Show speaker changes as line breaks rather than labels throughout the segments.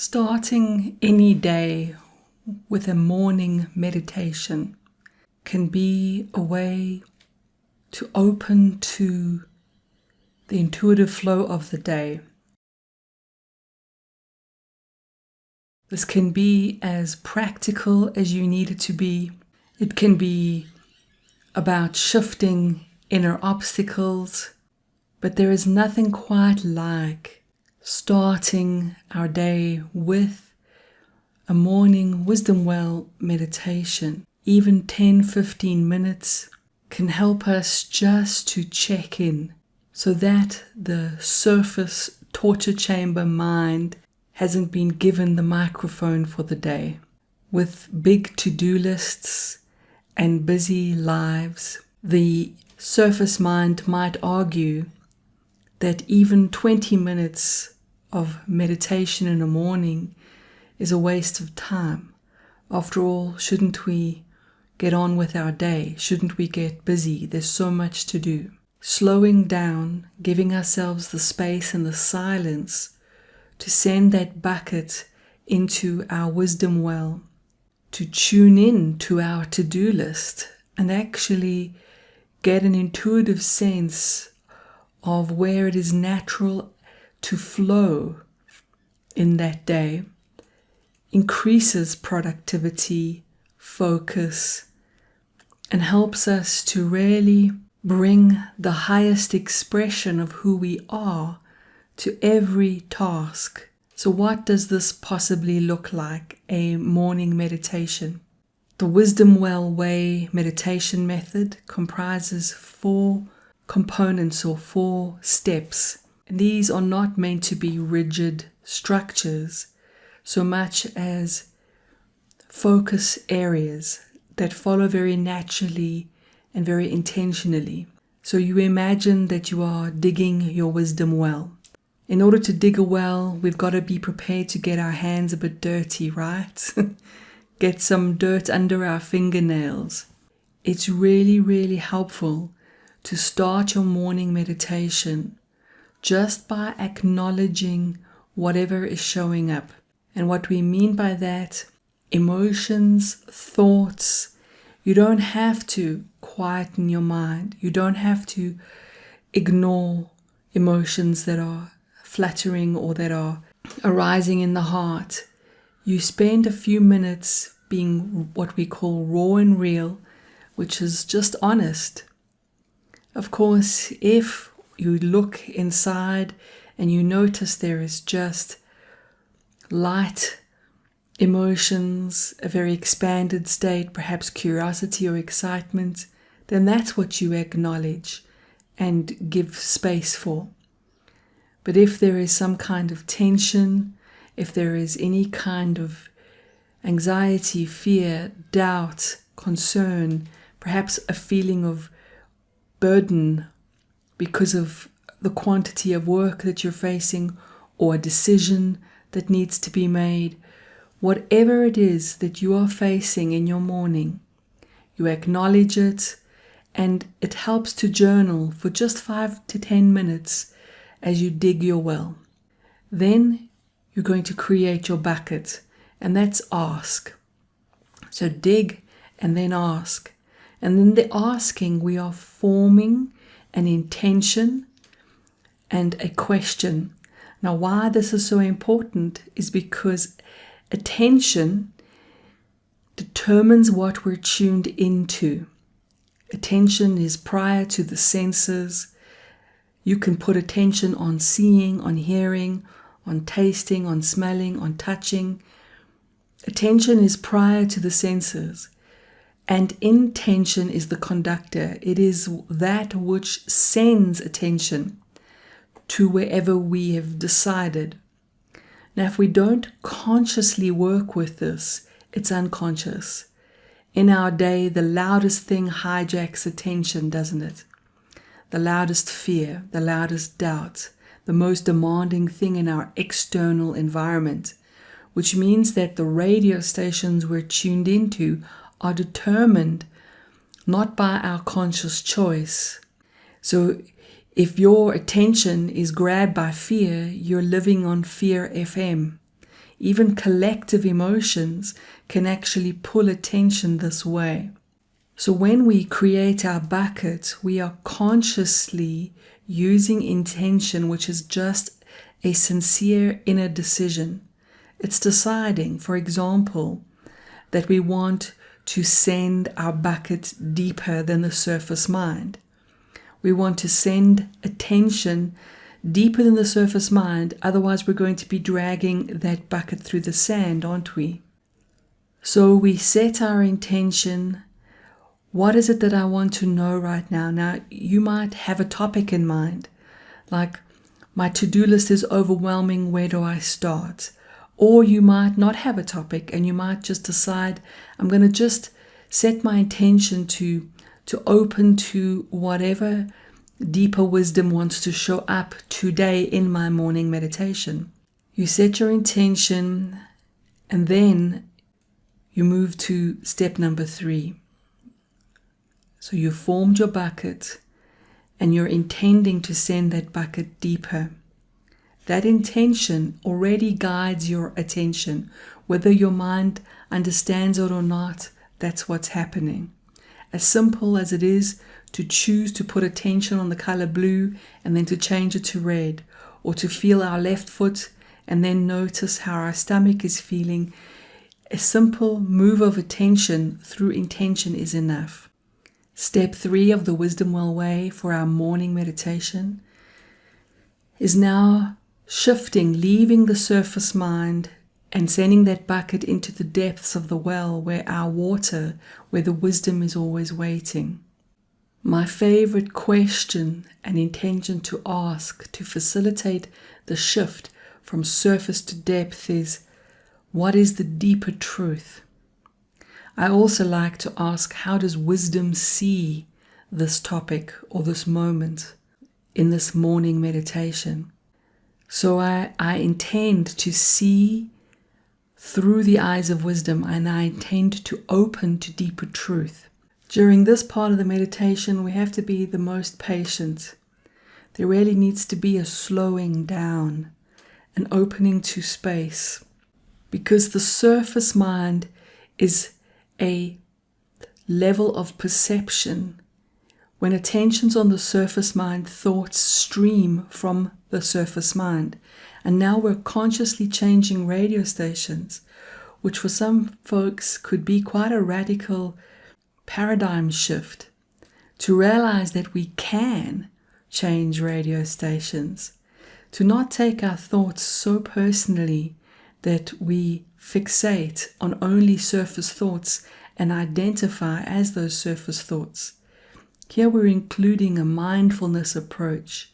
Starting any day with a morning meditation can be a way to open to the intuitive flow of the day. This can be as practical as you need it to be. It can be about shifting inner obstacles, but there is nothing quite like starting our day with a morning wisdom well meditation. Even 10-15 minutes can help us just to check in so that the surface torture chamber mind hasn't been given the microphone for the day. With big to-do lists and busy lives, the surface mind might argue that even 20 minutes of meditation in the morning is a waste of time. After all, shouldn't we get on with our day? Shouldn't we get busy? There's so much to do. Slowing down, giving ourselves the space and the silence to send that bucket into our wisdom well, to tune in to our to-do list and actually get an intuitive sense of where it is natural to flow in that day, increases productivity, focus, and helps us to really bring the highest expression of who we are to every task. So what does this possibly look like? A morning meditation. The Wisdom Well Way meditation method comprises 4 components or 4 steps. And these are not meant to be rigid structures so much as focus areas that follow very naturally and very intentionally. So you imagine that you are digging your wisdom well. In order to dig a well, we've got to be prepared to get our hands a bit dirty, right? Get some dirt under our fingernails. It's really, really helpful to start your morning meditation just by acknowledging whatever is showing up. And what we mean by that, emotions, thoughts, you don't have to quieten your mind. You don't have to ignore emotions that are flattering or that are arising in the heart. You spend a few minutes being what we call raw and real, which is just honest. Of course, if you look inside and you notice there is just light emotions, a very expanded state, perhaps curiosity or excitement, then that's what you acknowledge and give space for. But if there is some kind of tension, if there is any kind of anxiety, fear, doubt, concern, perhaps a feeling of burden because of the quantity of work that you're facing or a decision that needs to be made, whatever it is that you are facing in your morning, you acknowledge it, and it helps to journal for just 5 to 10 minutes as you dig your well. Then you're going to create your bucket, and that's ask. So dig and then ask. And in the asking, we are forming an intention and a question. Now, why this is so important is because attention determines what we're tuned into. Attention is prior to the senses. You can put attention on seeing, on hearing, on tasting, on smelling, on touching. Attention is prior to the senses. And intention is the conductor. It is that which sends attention to wherever we have decided. Now, if we don't consciously work with this, it's unconscious. In our day, the loudest thing hijacks attention, doesn't it? The loudest fear, the loudest doubt, the most demanding thing in our external environment, which means that the radio stations we're tuned into are determined not by our conscious choice. So if your attention is grabbed by fear, you're living on Fear FM. even collective emotions can actually pull attention this way. So when we create our bucket, we are consciously using intention, which is just a sincere inner decision. It's deciding, for example, that we want to send our bucket deeper than the surface mind. We want to send attention deeper than the surface mind, otherwise we're going to be dragging that bucket through the sand, aren't we? So we set our intention. What is it that I want to know right now? Now, you might have a topic in mind, like my to-do list is overwhelming, where do I start? Or you might not have a topic and you might just decide, I'm going to just set my intention to open to whatever deeper wisdom wants to show up today in my morning meditation. You set your intention and then you move to step number 3. So you formed your bucket and you're intending to send that bucket deeper. That intention already guides your attention. Whether your mind understands it or not, that's what's happening. As simple as it is to choose to put attention on the color blue and then to change it to red, or to feel our left foot and then notice how our stomach is feeling, a simple move of attention through intention is enough. Step 3 of the Wisdom Well way for our morning meditation is now shifting, leaving the surface mind and sending that bucket into the depths of the well where our water, where the wisdom is always waiting. My favorite question and intention to ask to facilitate the shift from surface to depth is, what is the deeper truth? I also like to ask, how does wisdom see this topic or this moment in this morning meditation? So I intend to see through the eyes of wisdom, and I intend to open to deeper truth. During this part of the meditation, we have to be the most patient. There really needs to be a slowing down, an opening to space, because the surface mind is a level of perception. When attention's on the surface mind, thoughts stream from the surface mind. And now we're consciously changing radio stations, which for some folks could be quite a radical paradigm shift, to realize that we can change radio stations, to not take our thoughts so personally that we fixate on only surface thoughts and identify as those surface thoughts. Here we're including a mindfulness approach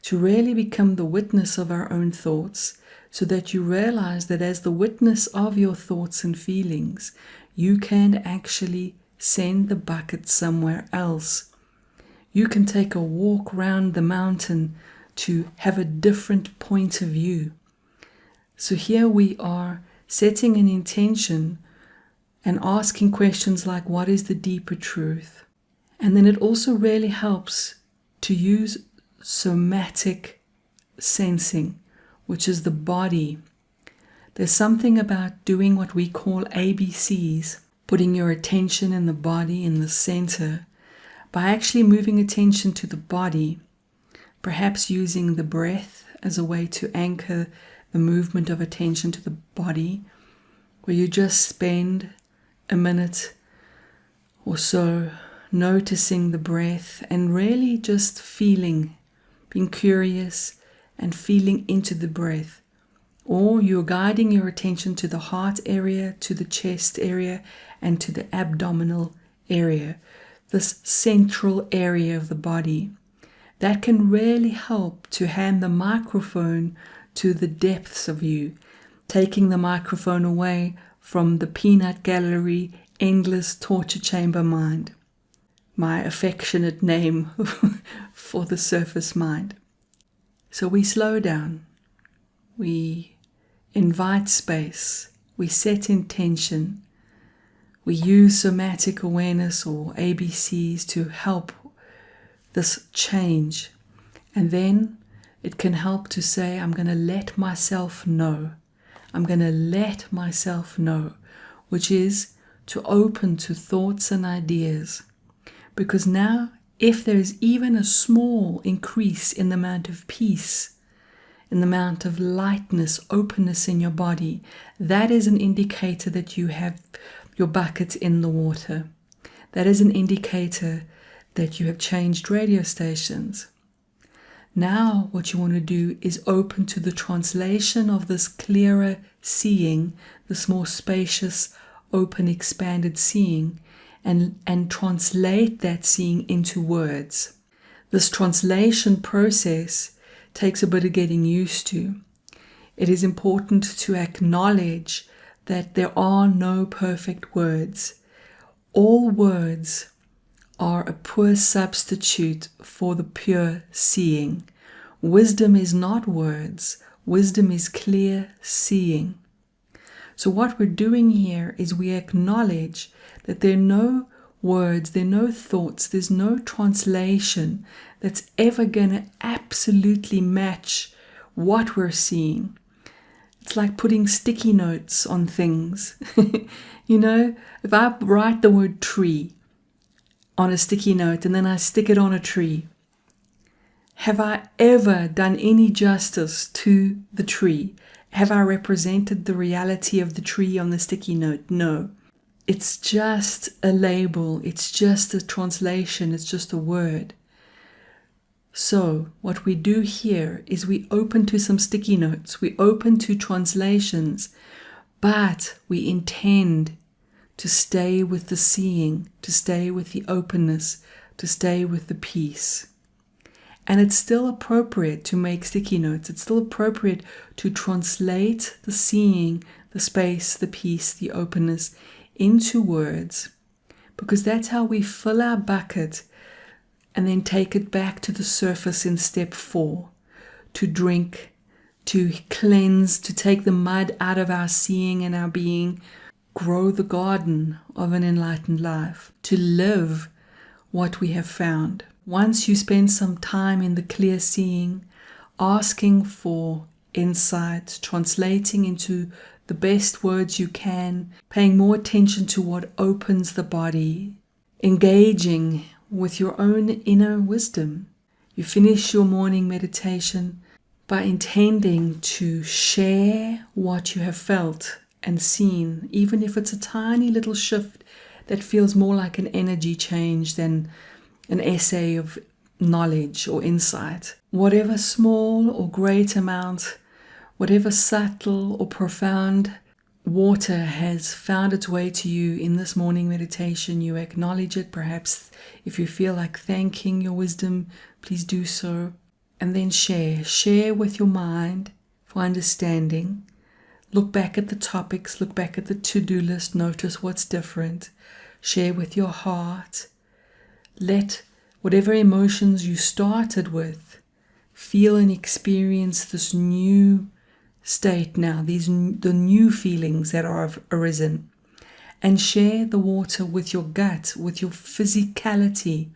to really become the witness of our own thoughts, so that you realize that as the witness of your thoughts and feelings, you can actually send the bucket somewhere else. You can take a walk round the mountain to have a different point of view. So here we are setting an intention and asking questions like, what is the deeper truth? And then it also really helps to use somatic sensing, which is the body. There's something about doing what we call ABCs, putting your attention in the body, in the center, by actually moving attention to the body, perhaps using the breath as a way to anchor the movement of attention to the body, where you just spend a minute or so noticing the breath and really just feeling, being curious and feeling into the breath. Or you're guiding your attention to the heart area, to the chest area, and to the abdominal area, this central area of the body. That can really help to hand the microphone to the depths of you, taking the microphone away from the peanut gallery, endless torture chamber mind. My affectionate name for the surface mind. So we slow down, we invite space, we set intention, we use somatic awareness or ABCs to help this change. And then it can help to say, I'm going to let myself know. I'm going to let myself know, which is to open to thoughts and ideas. Because now, if there is even a small increase in the amount of peace, in the amount of lightness, openness in your body, that is an indicator that you have your bucket in the water. That is an indicator that you have changed radio stations. Now what you want to do is open to the translation of this clearer seeing, this more spacious, open, expanded seeing, and translate that seeing into words. This translation process takes a bit of getting used to. It is important to acknowledge that there are no perfect words. All words are a poor substitute for the pure seeing. Wisdom is not words. Wisdom is clear seeing. So what we're doing here is we acknowledge that there are no words, there are no thoughts, there's no translation that's ever going to absolutely match what we're seeing. It's like putting sticky notes on things. If I write the word tree on a sticky note and then I stick it on a tree, have I ever done any justice to the tree? Have I represented the reality of the tree on the sticky note? No. It's just a label. It's just a translation. It's just a word. So what we do here is we open to some sticky notes. We open to translations, but we intend to stay with the seeing, to stay with the openness, to stay with the peace. And it's still appropriate to make sticky notes. It's still appropriate to translate the seeing, the space, the peace, the openness into words, because that's how we fill our bucket and then take it back to the surface in step 4, to drink, to cleanse, to take the mud out of our seeing and our being, grow the garden of an enlightened life, to live what we have found. Once you spend some time in the clear seeing, asking for insight, translating into the best words you can, paying more attention to what opens the body, engaging with your own inner wisdom. You finish your morning meditation by intending to share what you have felt and seen, even if it's a tiny little shift that feels more like an energy change than an essay of knowledge or insight. Whatever small or great amount, whatever subtle or profound water has found its way to you in this morning meditation, you acknowledge it. Perhaps if you feel like thanking your wisdom, please do so. And then share with your mind for understanding. Look back at the topics, look back at the to-do list, notice what's different. Share with your heart. Let whatever emotions you started with feel and experience this new state now, the new feelings that have arisen. And share the water with your gut, with your physicality,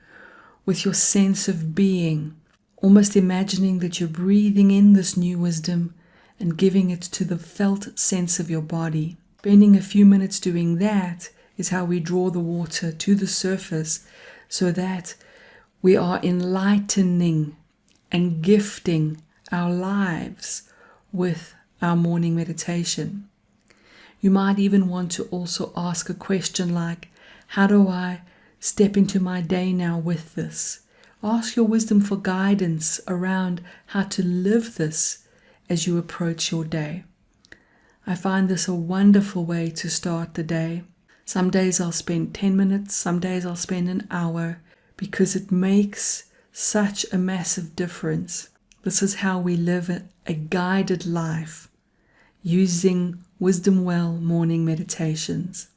with your sense of being. Almost imagining that you're breathing in this new wisdom and giving it to the felt sense of your body. Spending a few minutes doing that is how we draw the water to the surface, so that we are enlightening and gifting our lives with our morning meditation. You might even want to also ask a question like, how do I step into my day now with this? Ask your wisdom for guidance around how to live this as you approach your day. I find this a wonderful way to start the day. Some days I'll spend 10 minutes, some days I'll spend an hour, because it makes such a massive difference. This is how we live a guided life, using Wisdom Well morning meditations.